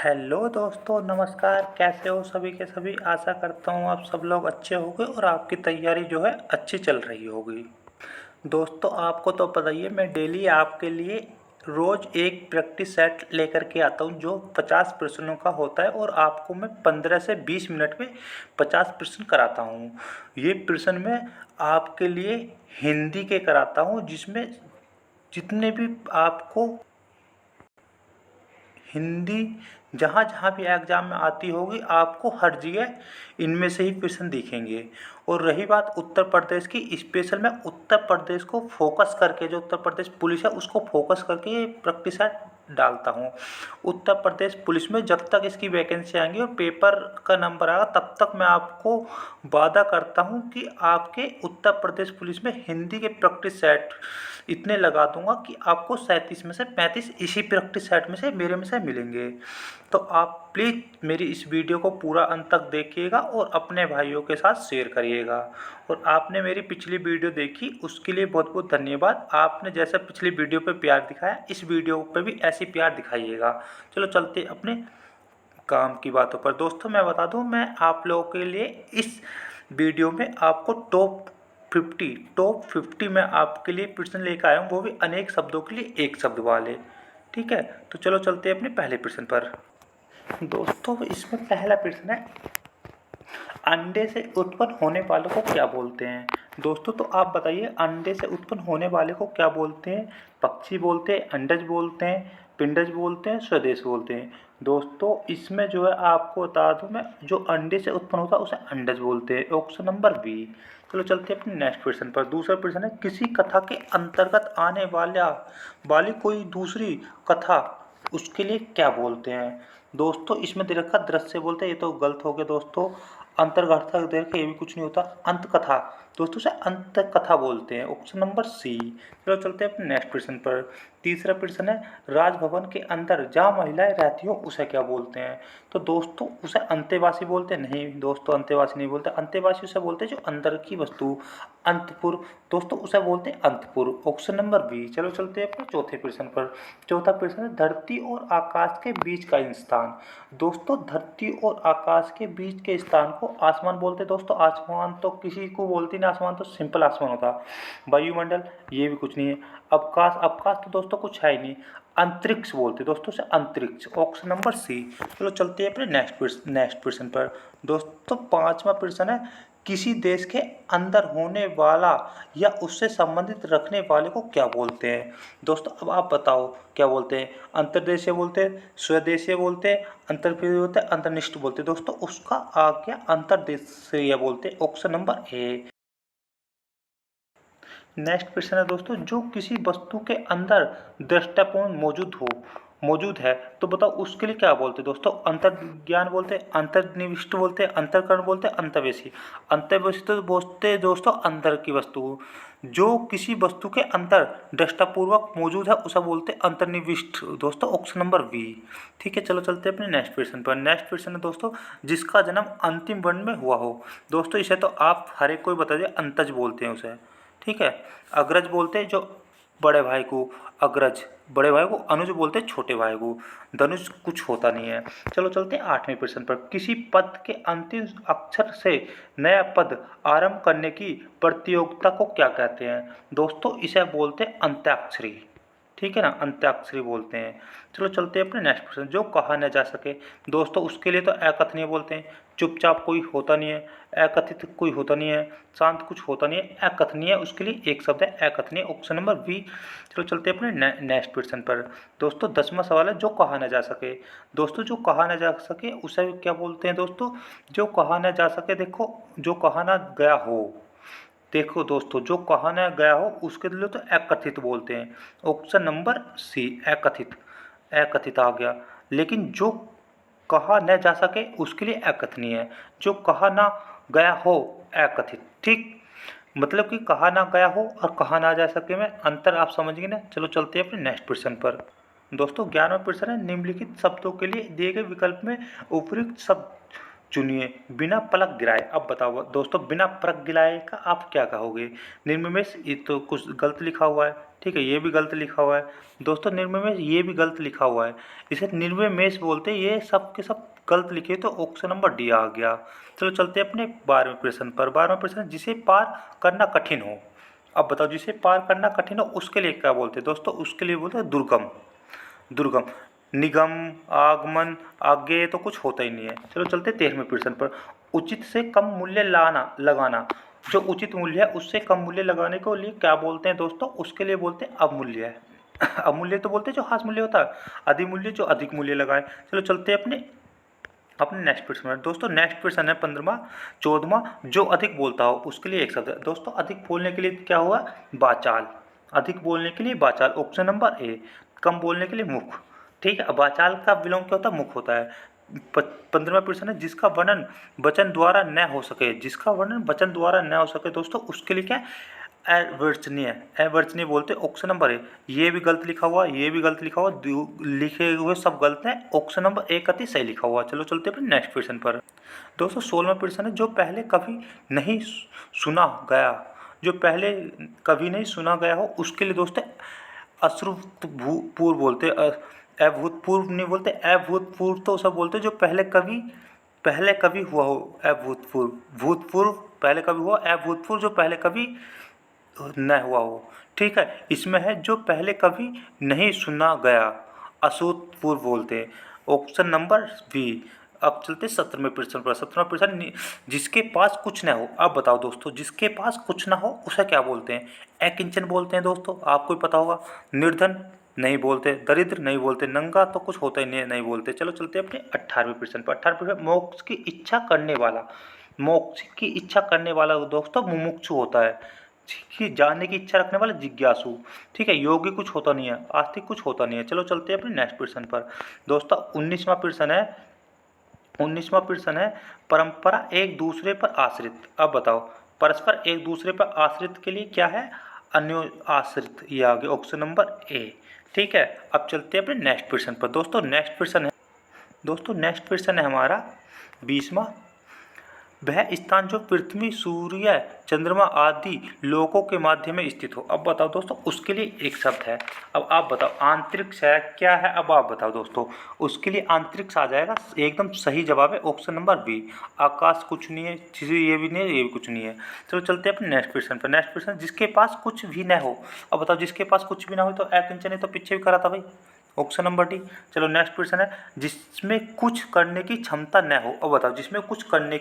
Hello दोस्तों, नमस्कार। कैसे हो सभी के सभी। आशा करता हूँ आप सब लोग अच्छे होंगे और आपकी तैयारी जो है अच्छी चल रही होगी। दोस्तों, आपको तो पता ही है, मैं डेली आपके लिए रोज़ एक प्रैक्टिस सेट लेकर के आता हूँ जो 50 प्रश्नों का होता है और आपको मैं 15 से 20 मिनट में 50 प्रश्न कराता हूँ। ये प्रश्न मैं आपके लिए हिंदी के कराता हूँ, जिसमें जितने भी आपको हिंदी जहाँ जहाँ भी एग्ज़ाम में आती होगी, आपको हर जगह इनमें से ही क्वेश्चन दिखेंगे। और रही बात उत्तर प्रदेश की, स्पेशल मैं उत्तर प्रदेश को फोकस करके, जो उत्तर प्रदेश पुलिस है उसको फोकस करके ये प्रैक्टिस सेट डालता हूँ। उत्तर प्रदेश पुलिस में जब तक इसकी वैकेंसी आएंगी और पेपर का नंबर आएगा, तब तक मैं आपको वादा करता हूँ कि आपके उत्तर प्रदेश पुलिस में हिंदी के प्रैक्टिस सेट इतने लगा दूंगा कि आपको 37 में से 35 इसी प्रैक्टिस सेट में से मेरे में से मिलेंगे। तो आप प्लीज़ मेरी इस वीडियो को पूरा अंत तक देखिएगा और अपने भाइयों के साथ शेयर करिएगा। और आपने मेरी पिछली वीडियो देखी, उसके लिए बहुत बहुत धन्यवाद। आपने जैसे पिछली वीडियो पे प्यार दिखाया, इस वीडियो पे भी ऐसी प्यार दिखाइएगा। चलो चलते अपने काम की बातों पर। दोस्तों, मैं बता दूं, मैं आप लोगों के लिए इस वीडियो में आपको टॉप 50 में आपके लिए प्रश्न लेकर आया हूँ, वो भी अनेक शब्दों के लिए एक शब्द वाले। ठीक है, तो चलो चलते हैं अपने पहले प्रश्न पर। दोस्तों, इसमें पहला प्रश्न है, अंडे से उत्पन्न होने वालों को क्या बोलते हैं। दोस्तों, तो आप बताइए, अंडे से उत्पन्न होने वाले को क्या बोलते हैं। पक्षी बोलते हैं, अंडज बोलते हैं, पिंडज बोलते हैं, स्वदेश बोलते हैं। दोस्तों, इसमें जो है आपको बता दूं मैं, जो अंडे से उत्पन्न होता है उसे अंडज बोलते हैं। Option number B. चलो चलते हैं अपने नेक्स्ट प्रश्न पर। दूसरा प्रश्न है, किसी कथा के अंतर्गत आने वाली कोई दूसरी कथा, उसके लिए क्या बोलते हैं। दोस्तों, इसमें दे रखा दृश्य बोलते हैं, ये तो गलत हो गया दोस्तों। अंतर्गत दे रखा, ये भी कुछ नहीं होता। अंत कथा, दोस्तों से अंत कथा बोलते हैं। Option number C. चलो चलते हैं अपने नेक्स्ट प्रश्न पर। तीसरा प्रश्न है, राजभवन के अंदर जहाँ महिलाएं रहती हो उसे क्या बोलते हैं। तो दोस्तों, उसे अंतेवासी बोलते हैं। नहीं दोस्तों, अंतेवासी नहीं बोलते। अंतेवासी उसे बोलते हैं जो अंदर की वस्तु, अंतपुर। दोस्तों, उसे बोलते हैं अंतपुर। Option number B. चलो चलते हैं अपने चौथे प्रश्न पर। चौथा प्रश्न है, धरती और आकाश के बीच का स्थान। दोस्तों, धरती और आकाश के बीच के स्थान को आसमान बोलते हैं। दोस्तों, आसमान तो किसी को बोलते नहीं, आसमान तो सिंपल आसमान होता। वायुमंडल, ये भी कुछ नहीं है। अवकाश, अवकाश तो दोस्तों कुछ है ही नहीं। अंतरिक्ष बोलते दोस्तों से अंतरिक्ष। Option number C. चलो चलते हैं अपने नेक्स्ट प्रश्न पर। दोस्तों, पांचवा प्रश्न है, किसी देश के अंदर होने वाला या उससे संबंधित रखने वाले को क्या बोलते हैं। दोस्तों, अब आप बताओ क्या बोलते हैं। अंतर्देशीय बोलते हैं, स्वदेशीय बोलते हैं, अंतर्देशीय बोलते हैं, अंतर्निष्ठ बोलते हैं। दोस्तों, उसका आ गया अंतर्देशीय बोलते हैं। Option number A. नेक्स्ट प्रश्न है दोस्तों, जो किसी वस्तु के अंदर दृष्टिकोण मौजूद है, तो बताओ उसके लिए क्या बोलते हैं। दोस्तों, अंतर्ज्ञान बोलते हैं, अंतर्निविष्ट बोलते हैं, अंतर्करण बोलते हैं, अंतर्वेशी। अंतर्वेशी तो बोलते हैं दोस्तों अंदर की वस्तु। जो किसी वस्तु के अंदर दृष्टिपूर्वक मौजूद है उसे बोलते हैं अंतर्निविष्ट। दोस्तों, ऑप्शन नंबर बी। ठीक है, चलो चलते हैं अपने नेक्स्ट प्रश्न पर। नेक्स्ट प्रश्न है दोस्तों, जिसका जन्म अंतिम वर्ण में हुआ हो। दोस्तों, इसे तो आप हर एक कोई बता दिए, अंतज बोलते हैं उसे। ठीक है, अग्रज बोलते हैं जो बड़े भाई को, अग्रज बड़े भाई को, अनुज बोलते हैं छोटे भाई को, धनुष कुछ होता नहीं है। चलो चलते हैं आठवें प्रश्न पर। किसी पद के अंतिम अक्षर से नया पद आरंभ करने की प्रतियोगिता को क्या कहते हैं। दोस्तों, इसे बोलते हैं अंत्याक्षरी। ठीक है ना, अंत्याक्षरी बोलते हैं। चलो चलते हैं अपने नेक्स्ट प्रश्न। जो कहा न जा सके, दोस्तों उसके लिए तो अकथनीय बोलते हैं। चुपचाप कोई होता नहीं है, अकथित कोई होता नहीं है, शांत कुछ होता नहीं है, अकथनीय उसके लिए एक शब्द है, अकथनीय। Option number B. चलो चलते हैं अपने नेक्स्ट प्रश्न पर। दोस्तों, 10वां सवाल है, जो कहा न जा सके। दोस्तों, जो कहा न जा सके उसे क्या बोलते हैं। दोस्तों, जो कहा न जा सके, देखो जो कहा न गया हो, देखो दोस्तों जो कहा न गया हो उसके लिए तो अकथित बोलते हैं। ऑप्शन नंबर सी, अकथित। अकथित आ गया। लेकिन जो कहा न जा सके उसके लिए अकथनीय है। जो कहा ना गया हो, अकथित। ठीक, मतलब कि कहा ना गया हो और कहा ना जा सके में अंतर आप समझिए ना। चलो चलते हैं अपने नेक्स्ट प्रश्न पर। दोस्तों, 11वां प्रश्न है, निम्नलिखित शब्दों के लिए दिए गए विकल्प में उपयुक्त शब्द चुनिए बिना पलक गिराए। अब बताओ दोस्तों, बिना पलक गिराए का आप क्या कहोगे। निम्न में ये तो कुछ गलत लिखा हुआ है। ठीक है, ये भी गलत लिखा हुआ है दोस्तों। निर्विमेष ये भी गलत लिखा हुआ है, इसे निर्विमेष बोलते हैं। ये सब के सब गलत लिखे तो ऑप्शन नंबर डी आ गया। चलो चलते हैं अपने 12वें प्रश्न पर। 12वां प्रश्न, जिसे पार करना कठिन हो। अब बताओ, जिसे पार करना कठिन हो उसके लिए क्या बोलते हैं दोस्तों? उसके लिए बोलते हैं दुर्गम। दुर्गम, निगम, आगमन, आगे तो कुछ होता ही नहीं है। चलो चलते 13वें प्रश्न पर। उचित से कम मूल्य लगाना। जो उचित मूल्य है उससे कम मूल्य लगाने को लिए क्या बोलते हैं दोस्तों? उसके लिए बोलते हैं अवमूल्य। अवमूल्य तो बोलते हैं जो हास मूल्य होता है, अधिमूल्य जो अधिक मूल्य लगाए। चलो चलते हैं अपने अपने नेक्स्ट प्रश्न में दोस्तों। नेक्स्ट प्रश्न है 15वां 14वां, जो अधिक बोलता हो उसके लिए एक शब्द है दोस्तों। अधिक बोलने के लिए क्या हुआ? वाचाल। अधिक बोलने के लिए वाचाल, ऑप्शन नंबर ए। कम बोलने के लिए मुख। ठीक है, वाचाल का विलोम क्या होता है? मुख होता है। 15वां प्रश्न है, जिसका वर्णन वचन द्वारा न हो सके। जिसका वर्णन वचन द्वारा न हो सके दोस्तों, उसके लिए क्या है? अवर्चनीय। अवर्चनीय बोलते ऑप्शन नंबर ए। ये भी गलत लिखा हुआ, ये भी गलत लिखा हुआ, लिखे हुए सब गलत हैं। ऑप्शन नंबर ए कति सही लिखा हुआ। चलो चलते हैं अपने नेक्स्ट प्रश्न पर दोस्तों। 16वां प्रश्न है, जो पहले कभी नहीं सुना गया। जो पहले कभी नहीं सुना गया हो उसके लिए दोस्तों अश्रुतपूर्व बोलते। अभूतपूर्व नहीं बोलते, अभूतपूर्व तो सब बोलते जो पहले कभी हुआ हो। अभूतपूर्व, भूतपूर्व पहले कभी हुआ, अभूतपूर्व जो पहले कभी न हुआ हो। ठीक है, इसमें है जो पहले कभी नहीं सुना गया, अश्रुतपूर्व बोलते हैं। Option number B. अब चलते 17वें प्रश्न पर। 17वां प्रश्न, जिसके पास कुछ न हो। अब बताओ दोस्तों, जिसके पास कुछ ना हो उसे क्या बोलते हैं? अकिंचन बोलते हैं दोस्तों, आपको पता होगा। निर्धन नहीं बोलते, दरिद्र नहीं बोलते, नंगा तो कुछ होता ही नहीं बोलते। चलो चलते हैं अपने 18वें प्रश्न पर। 18वें प्रश्न, मोक्ष की इच्छा करने वाला। मोक्ष की इच्छा करने वाला दोस्तों मुमुक्षु होता है। कि जानने की इच्छा रखने वाला जिज्ञासु। ठीक है, योगी कुछ होता नहीं है, आस्तिक कुछ होता नहीं है। चलो चलते हैं अपने नेक्स्ट प्रश्न पर दोस्तों। 19वां प्रश्न है। 19वां प्रश्न है, परंपरा एक दूसरे पर आश्रित। अब बताओ, परस्पर एक दूसरे पर आश्रित के लिए क्या है? अन्यो आश्रित। ये आगे ऑप्शन नंबर ए। ठीक है, अब चलते हैं अपने नेक्स्ट प्रश्न पर दोस्तों। नेक्स्ट प्रश्न है हमारा 20वां। वह स्थान जो पृथ्वी, सूर्य, चंद्रमा आदि लोकों के माध्यम में स्थित हो। अब बताओ दोस्तों, उसके लिए एक शब्द है। अब आप बताओ, आंतरिक्ष है क्या है? अब आप बताओ दोस्तों, उसके लिए आंतरिक्ष आ जाएगा। एकदम सही जवाब है ऑप्शन नंबर बी। आकाश कुछ नहीं है, ये भी नहीं है, ये भी कुछ नहीं है। चलो चलते हैं अपने नेक्स्ट प्रश्न पर। नेक्स्ट प्रश्न, जिसके पास कुछ भी न हो। अब बताओ, जिसके पास कुछ भी ना हो तो अकिंचन है, तो पीछे भी करा था भाई, ऑप्शन नंबर डी। चलो नेक्स्ट प्रश्न है, जिसमें कुछ करने की क्षमता न हो। अब बताओ, जिसमें कुछ करने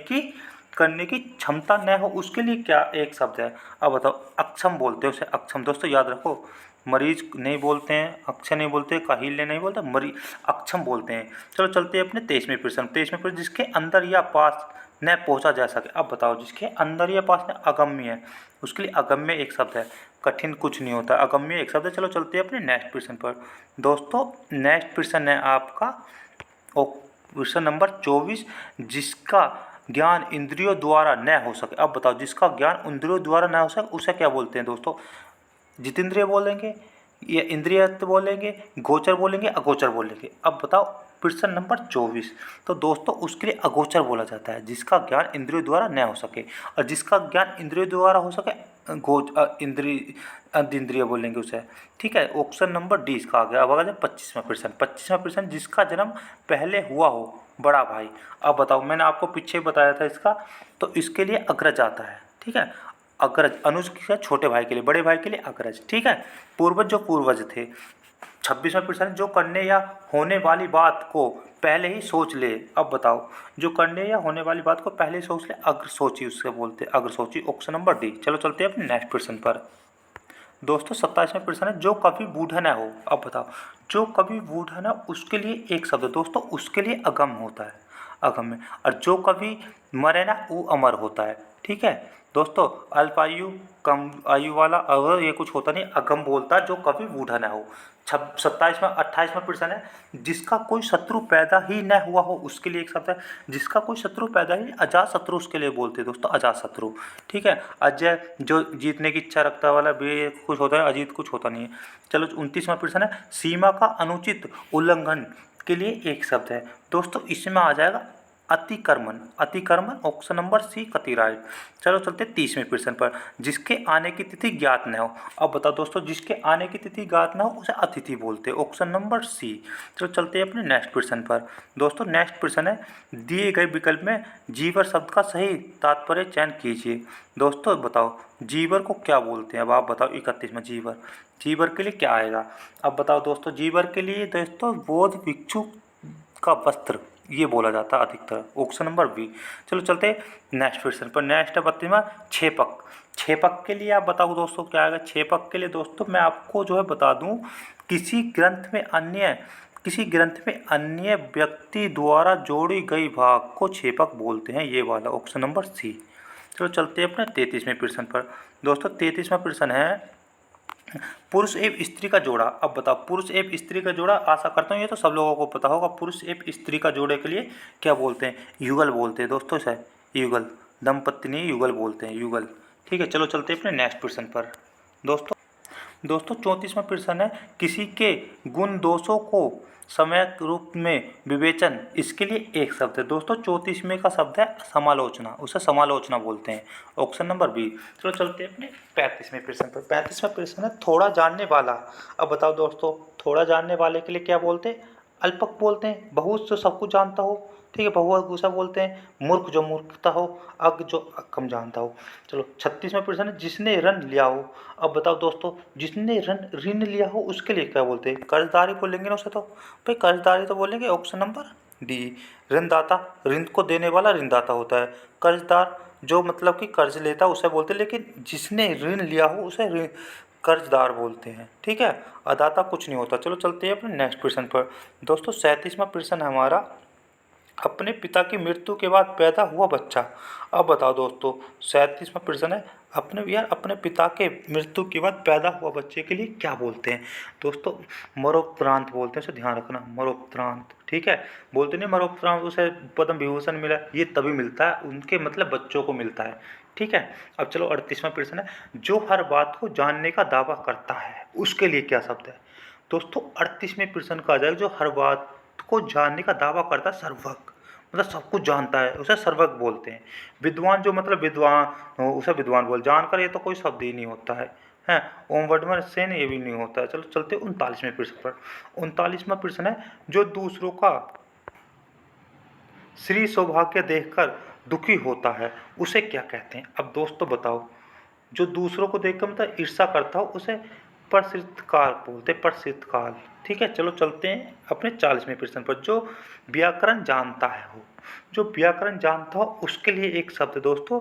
की क्षमता न हो उसके लिए क्या एक शब्द है? अब बताओ, अक्षम बोलते हैं उसे, अक्षम। दोस्तों याद रखो, मरीज नहीं बोलते हैं, अक्षय नहीं बोलते, काहिल्य नहीं बोलते, मरीज अक्षम बोलते हैं। चलो चलते हैं अपने 23वें प्रश्न। 23वें प्रश्न, जिसके अंदर या पास न पहुंचा जा सके। अब बताओ, जिसके अंदर या पास न, अगम्य है, उसके लिए अगम्य एक शब्द है। कठिन कुछ नहीं होता, अगम्य एक शब्द है। चलो चलते हैं अपने नेक्स्ट प्रश्न पर दोस्तों। नेक्स्ट प्रश्न है आपका प्रश्न नंबर 24, जिसका ज्ञान इंद्रियों द्वारा न हो सके। अब बताओ, जिसका ज्ञान इंद्रियों द्वारा न हो सके उसे क्या बोलते हैं दोस्तों? जितेंद्रिय बोलेंगे, या इंद्रिय बोलेंगे, गोचर बोलेंगे, अगोचर बोलेंगे। अब बताओ प्रश्न नंबर 24, तो दोस्तों उसके लिए अगोचर बोला जाता है, जिसका ज्ञान इंद्रियों द्वारा न हो सके। और जिसका ज्ञान इंद्रियों द्वारा हो सके इंद्रिय बोलेंगे उसे। ठीक है, ऑप्शन नंबर डी इसका आ गया। अब आ गया 25वां प्रश्न। 25वां प्रश्न, जिसका जन्म पहले हुआ हो, बड़ा भाई। अब बताओ, मैंने आपको पीछे बताया था इसका, तो इसके लिए अग्रज आता है। ठीक है, अग्रज, अनुज के छोटे भाई के लिए, बड़े भाई के लिए अग्रज। ठीक है, पूर्वज जो पूर्वज थे। 26वां प्रश्न, जो करने या होने वाली बात को पहले ही सोच ले। अब बताओ, जो करने या होने वाली बात को पहले ही सोच ले, अग्र सोची उससे बोलते, अग्र सोची, ऑप्शन नंबर डी। चलो चलते हैं अपने नेक्स्ट प्रश्न पर दोस्तों। 27वां प्रश्न है, जो कभी बूढ़ा न हो। अब बताओ, जो कभी बूढ़ा न हो उसके लिए एक शब्द दोस्तों, उसके लिए अगम होता है, अगम्य। और जो कभी मरे ना वो अमर होता है। ठीक है दोस्तों, अल्पायु, कम आयु वाला, और ये कुछ होता नहीं, अगम बोलता है जो कभी बूढ़ा न हो। 28वां प्रश्न है, जिसका कोई शत्रु पैदा ही न हुआ हो उसके लिए एक शब्द है। जिसका कोई शत्रु पैदा ही, अजात शत्रु उसके लिए बोलते हैं दोस्तों, अजात शत्रु। ठीक है, अजय जो जीतने की इच्छा रखता वाला भी कुछ होता है, अजीत कुछ होता नहीं है। चलो 29वां प्रश्न है, सीमा का अनुचित उल्लंघन के लिए एक शब्द है दोस्तों, इसमें आ जाएगा अतिक्रमण, अतिक्रमण ऑप्शन नंबर सी कतिराइट। चलो चलते 30वें प्रश्न पर, जिसके आने की तिथि ज्ञात न हो। अब बताओ दोस्तों, जिसके आने की तिथि ज्ञात न हो उसे अतिथि बोलते हैं, ऑप्शन नंबर सी। चलो चलते हैं अपने नेक्स्ट प्रश्न पर। दोस्तों नेक्स्ट प्रश्न है, दिए गए विकल्प में जीवर शब्द का सही तात्पर्य चयन कीजिए। दोस्तों बताओ जीवर को क्या बोलते हैं, अब आप बताओ 31 में जीवर, जीवर के लिए क्या आएगा। अब बताओ दोस्तों, जीवर के लिए दोस्तों बोध भिक्षु का वस्त्र ये बोला जाता है अधिकतर, ऑप्शन नंबर बी। चलो चलते नेक्स्ट प्रश्न पर। नेक्स्ट है 32वां, छेपक। छेपक के लिए आप बताओ दोस्तों क्या आएगा। छेपक के लिए दोस्तों मैं आपको जो है बता दूं, किसी ग्रंथ में अन्य व्यक्ति द्वारा जोड़ी गई भाग को छेपक बोलते हैं, ये वाला ऑप्शन नंबर सी। चलो चलते हैं अपने 33वें प्रश्न पर। दोस्तों 33वां प्रश्न है, पुरुष एवं स्त्री का जोड़ा। अब बताओ पुरुष एवं स्त्री का जोड़ा, आशा करता हूँ ये तो सब लोगों को पता होगा। पुरुष एवं स्त्री का जोड़े के लिए क्या बोलते हैं, युगल बोलते हैं दोस्तों, इसे युगल, दंपत्ति नहीं युगल बोलते हैं, युगल। ठीक है, चलो चलते हैं अपने नेक्स्ट प्रश्न पर। दोस्तों 34वां प्रश्न है, किसी के गुण दोषों को सम्यक रूप में विवेचन, इसके लिए एक शब्द है। दोस्तों 34वें का शब्द है समालोचना, उसे समालोचना बोलते हैं, ऑप्शन नंबर बी। चलो चलते हैं अपने 35वें प्रश्न पर। 35वां प्रश्न है, थोड़ा जानने वाला। अब बताओ दोस्तों, थोड़ा जानने वाले के लिए क्या बोलते हैं, अल्पक बोलते हैं। बहुत जो सब कुछ जानता हो, ठीक है, बहुवचन दूसरा बोलते हैं। मूर्ख जो मूर्खता हो, अज्ञ जो कम जानता हो। चलो 36वां प्रश्न है, जिसने ऋण लिया हो। अब बताओ दोस्तों, जिसने ऋण लिया हो उसके लिए क्या बोलते हैं, कर्जदारी बोलेंगे ना उसे, तो भाई कर्जदारी तो बोलेंगे, ऑप्शन नंबर डी। ऋणदाता, ऋण को देने वाला ऋणदाता होता है। कर्जदार जो मतलब कि कर्ज लेता है उसे बोलते हैं, लेकिन जिसने ऋण लिया हो उसे कर्जदार बोलते हैं। ठीक है, अदाता कुछ नहीं होता। चलो चलते हैं अपने नेक्स्ट प्रश्न पर। दोस्तों 37वां प्रश्न है हमारा, अपने पिता की मृत्यु के बाद पैदा हुआ बच्चा। अब बताओ दोस्तों 37वां प्रश्न है, अपने पिता के मृत्यु के बाद पैदा हुआ बच्चे के लिए क्या बोलते हैं। दोस्तों मरणोपरांत बोलते हैं, उसे ध्यान रखना, मरणोपरांत। ठीक है, बोलते नहीं मरणोपरांत उसे पद्म विभूषण मिला, ये तभी मिलता है उनके मतलब बच्चों को मिलता है। ठीक है, अब चलो 38वां प्रश्न है, जो हर बात को जानने का दावा करता है उसके लिए क्या शब्द है। दोस्तों 38वें प्रश्न का आ जाएगा, जो हर बात को जानने का दावा करता है, सर्वज्ञ, मतलब सब कुछ जानता है उसे सर्वज्ञ बोलते हैं। विद्वान जो मतलब विद्वान हो उसे विद्वान बोल, जानकर ये तो कोई शब्द ही नहीं होता है, ओम वर्डमर सेन ये भी नहीं होता है। चलो चलते 39वें प्रश्न पर। 39वां प्रश्न है, जो दूसरों का श्री सौभाग्य देखकर दुखी होता है उसे क्या कहते हैं। अब दोस्तों बताओ, जो दूसरों को देखकर मतलब ईर्ष्या करता हो उसे परसिद्धकाल बोलते, परसिद्धकाल। ठीक है, चलो चलते हैं अपने 40वें प्रश्न पर। जो व्याकरण जानता है हो, जो व्याकरण जानता हो उसके लिए एक शब्द दोस्तों,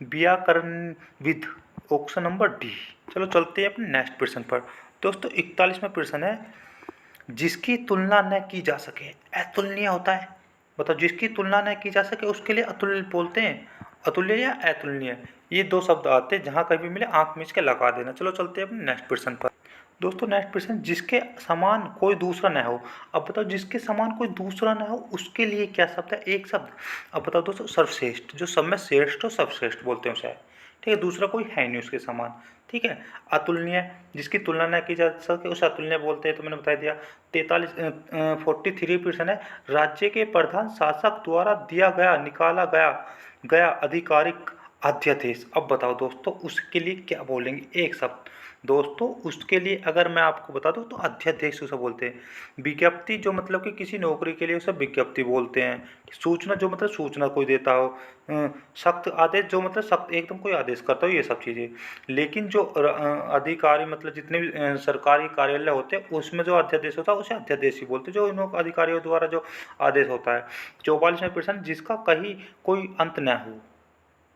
व्याकरणविद, ऑप्शन नंबर डी। चलो चलते हैं अपने नेक्स्ट प्रश्न पर। दोस्तों 41वां प्रश्न है, जिसकी तुलना न की जा सके, अतुलनीय होता है। बताओ, जिसकी तुलना न की जा सके उसके लिए अतुल्य बोलते हैं, अतुल्य या अतुलनीय, ये दो शब्द आते हैं, जहाँ कभी मिले आंख मीच के लगा देना। चलो चलते हैं अपने नेक्स्ट प्रश्न पर। दोस्तों नेक्स्ट प्रश्न, जिसके समान कोई दूसरा न हो। अब बताओ, जिसके समान कोई दूसरा न हो उसके लिए क्या शब्द है, एक शब्द। अब बताओ दोस्तों, सर्वश्रेष्ठ, जो सब में श्रेष्ठ हो सर्वश्रेष्ठ बोलते हैं उसे। ठीक है, दूसरा कोई है नहीं उसके समान। ठीक है, अतुलनीय, जिसकी तुलना न की जा सके उसे अतुलनीय बोलते हैं, तो मैंने बता दिया। 43 प्रश्न है, राज्य के प्रधान शासक द्वारा दिया गया निकाला गया आधिकारिक अध्यादेश। अब बताओ दोस्तों, उसके लिए क्या बोलेंगे, एक शब्द। दोस्तों उसके लिए अगर मैं आपको बता दूं तो अध्यादेश उसे बोलते हैं। विज्ञप्ति जो मतलब कि किसी नौकरी के लिए उसे विज्ञप्ति बोलते हैं। सूचना जो मतलब सूचना कोई देता हो। सख्त आदेश जो मतलब सख्त एकदम कोई आदेश करता हो, ये सब चीज़ें। लेकिन जो अधिकारी मतलब जितने भी सरकारी कार्यालय होते हैं उसमें जो अध्यादेश होता है उसे अध्यादेश ही बोलते हैं, जो इन अधिकारियों द्वारा जो आदेश होता है। 44वें प्रश्न, जिसका कहीं कोई अंत न हो,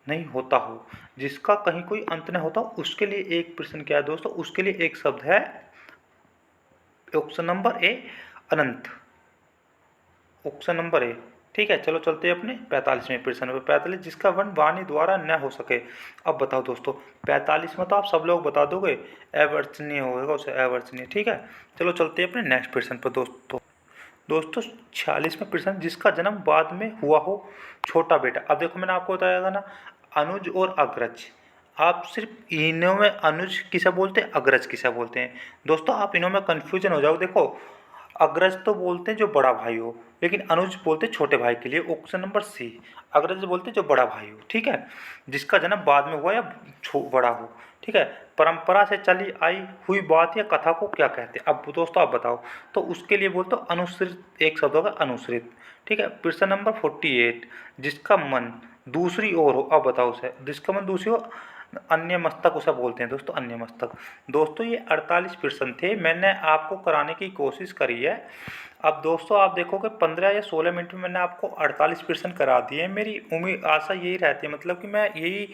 नहीं होता हो, जिसका कहीं कोई अंत न होता उसके लिए एक प्रश्न क्या है दोस्तों, उसके लिए एक शब्द है, option number A, Anant, option number A. ठीक है, चलो चलते हैं अपने 45वें प्रश्न पर। 45, जिसका वर्ण वाणी द्वारा न हो सके। अब बताओ दोस्तों, 45 में तो आप सब लोग बता दोगे, अवर्चनीय होगा उसे, अवर्चनीय। ठीक है, चलो चलते हैं अपने नेक्स्ट प्रश्न पर। दोस्तों 46वां प्रश्न, जिसका जन्म बाद में हुआ हो छोटा बेटा। अब देखो मैंने आपको बताया ना, अनुज और अग्रज, आप सिर्फ इन्हों में अनुज किसे बोलते हैं, अग्रज किसे बोलते हैं। दोस्तों आप इन्हों में कन्फ्यूजन हो जाओ। देखो अग्रज तो बोलते हैं जो बड़ा भाई हो, लेकिन अनुज बोलते हैं छोटे भाई के लिए। ऑप्शन नंबर सी, अग्रज बोलते हैं जो बड़ा भाई हो, ठीक है, जिसका जन्म बाद में हुआ या बड़ा हो, ठीक है। परंपरा से चली आई हुई बात या कथा को क्या कहते हैं? अब दोस्तों आप बताओ। तो उसके लिए बोलते हो अनुसृत, एक शब्द होगा अनुसृत, ठीक है। प्रश्न नंबर 48, जिसका मन दूसरी ओर हो, अब बताओ उसे, जिसका मन दूसरी ओर, अन्य मस्तक उसे बोलते हैं दोस्तों, अन्य मस्तक। दोस्तों ये 48 प्रश्न थे, मैंने आपको कराने की कोशिश करी है। अब दोस्तों आप देखोगे 15 या 16 मिनट में मैंने आपको 48 प्रश्न करा दिए हैं। मेरी उम्मीद आशा यही रहती है, मतलब कि मैं यही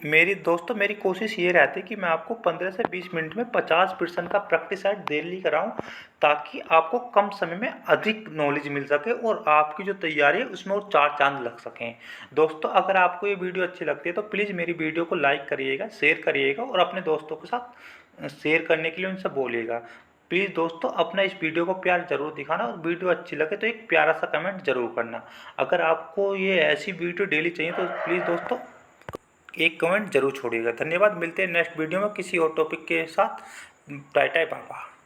मेरी दोस्तों मेरी कोशिश ये रहती है कि मैं आपको 15 से 20 मिनट में 50 प्रश्न का प्रैक्टिस सेट डेली कराऊं, ताकि आपको कम समय में अधिक नॉलेज मिल सके और आपकी जो तैयारी है उसमें और 4 चांद लग सकें। दोस्तों अगर आपको ये वीडियो अच्छी लगती है तो प्लीज़ मेरी वीडियो को लाइक करिएगा, शेयर करिएगा और अपने दोस्तों के साथ शेयर करने के लिए उनसे बोलिएगा। प्लीज़ दोस्तों अपना इस वीडियो को प्यार ज़रूर दिखाना और वीडियो अच्छी लगे तो एक प्यारा सा कमेंट ज़रूर करना। अगर आपको ये ऐसी वीडियो डेली चाहिए तो प्लीज़ दोस्तों एक कमेंट ज़रूर छोड़िएगा। धन्यवाद, मिलते हैं नेक्स्ट वीडियो में किसी और टॉपिक के साथ। Tata bye bye.